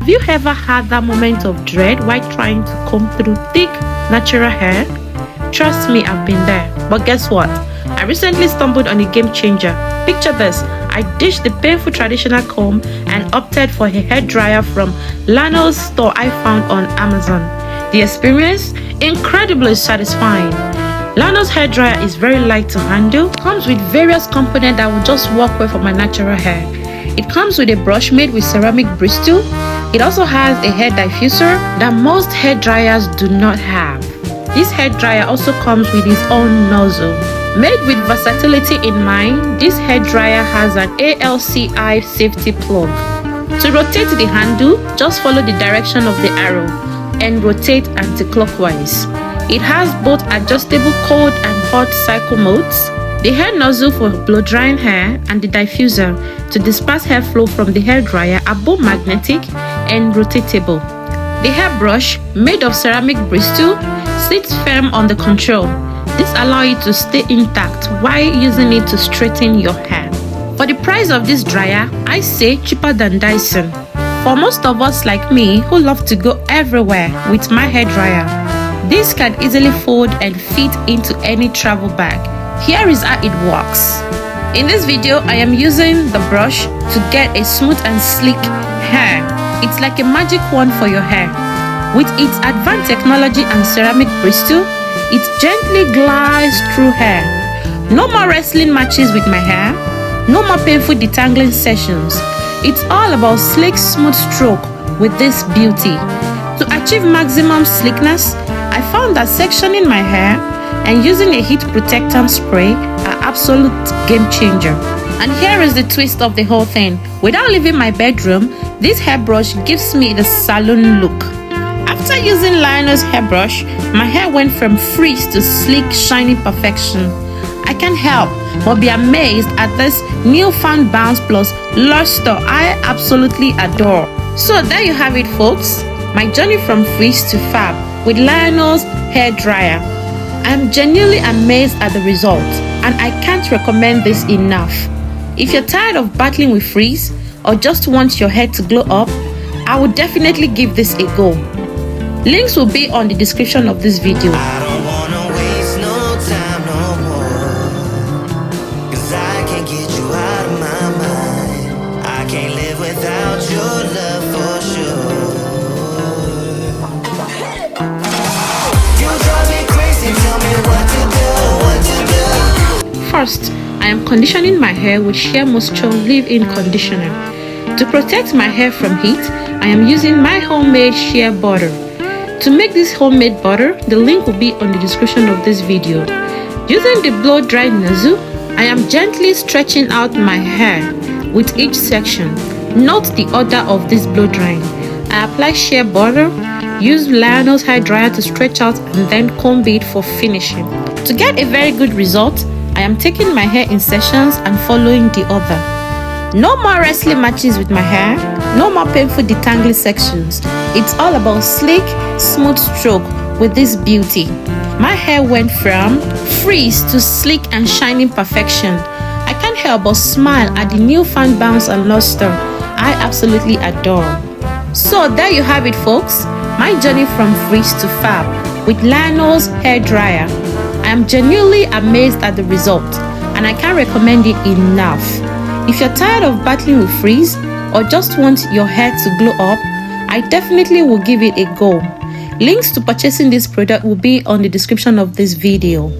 Have you ever had that moment of dread while trying to comb through thick, natural hair? Trust me, I've been there. But guess what? I recently stumbled on a game changer. Picture this. I ditched the painful traditional comb and opted for a hair dryer from Llano's store I found on Amazon. The experience? Incredibly satisfying. Llano's hair dryer is very light to handle, comes with various components that will just work well for my natural hair. It comes with a brush made with ceramic bristle. It also has a hair diffuser that most hair dryers do not have. This hair dryer also comes with its own nozzle. Made with versatility in mind, this hair dryer has an ALCI safety plug. To rotate the handle, just follow the direction of the arrow and rotate anti-clockwise. It has both adjustable cold and hot cycle modes, the hair nozzle for blow drying hair, and the diffuser to disperse hair flow from the hair dryer are both magnetic and rotatable. The hair brush, made of ceramic bristle, sits firm on the control. This allows you to stay intact while using it to straighten your hair. For the price of this dryer, I say cheaper than Dyson. For most of us like me who love to go everywhere with my hair dryer, this can easily fold and fit into any travel bag. Here is how it works. In this video, I am using the brush to get a smooth and sleek hair. It's like a magic wand for your hair. With its advanced technology and ceramic bristle, it gently glides through hair. No more wrestling matches with my hair. No more painful detangling sessions. It's all about sleek, smooth stroke with this beauty. To achieve maximum sleekness, I found that sectioning my hair and using a heat protectant spray are absolute game changer. And here is the twist of the whole thing. Without leaving my bedroom, this hairbrush gives me the salon look. After using Llano's hairbrush, my hair went from frizz to sleek, shiny perfection. I can't help but be amazed at this newfound bounce plus luster I absolutely adore. So there you have it, folks. My journey from frizz to fab with Llano's hair dryer. I'm genuinely amazed at the result, and I can't recommend this enough. If you're tired of battling with frizz or just want your hair to glow up, I would definitely give this a go. Links will be on the description of this video. I don't wanna waste no time no more, 'cause I can't get you out of my mind. I can't live without your love for sure. You drive me crazy, tell me what to do. First, I am conditioning my hair with Sheer Moisture Leave-In Conditioner. To protect my hair from heat, I am using my homemade sheer butter. To make this homemade butter, the link will be on the description of this video. Using the blow dry nozzle, I am gently stretching out my hair with each section. Note the order of this blow drying. I apply sheer butter, use Llano's hair dryer to stretch out, and then comb it for finishing. To get a very good result, I am taking my hair in sections and following the order. No more wrestling matches with my hair, no more painful detangling sections. It's all about sleek, smooth stroke with this beauty. My hair went from frizz to sleek and shining perfection. I can't help but smile at the newfound bounce and luster I absolutely adore. So there you have it, folks. My journey from frizz to fab with Llano's hair dryer. I am genuinely amazed at the result, and I can't recommend it enough. If you're tired of battling with frizz or just want your hair to glow up, I definitely will give it a go. Links to purchasing this product will be on the description of this video.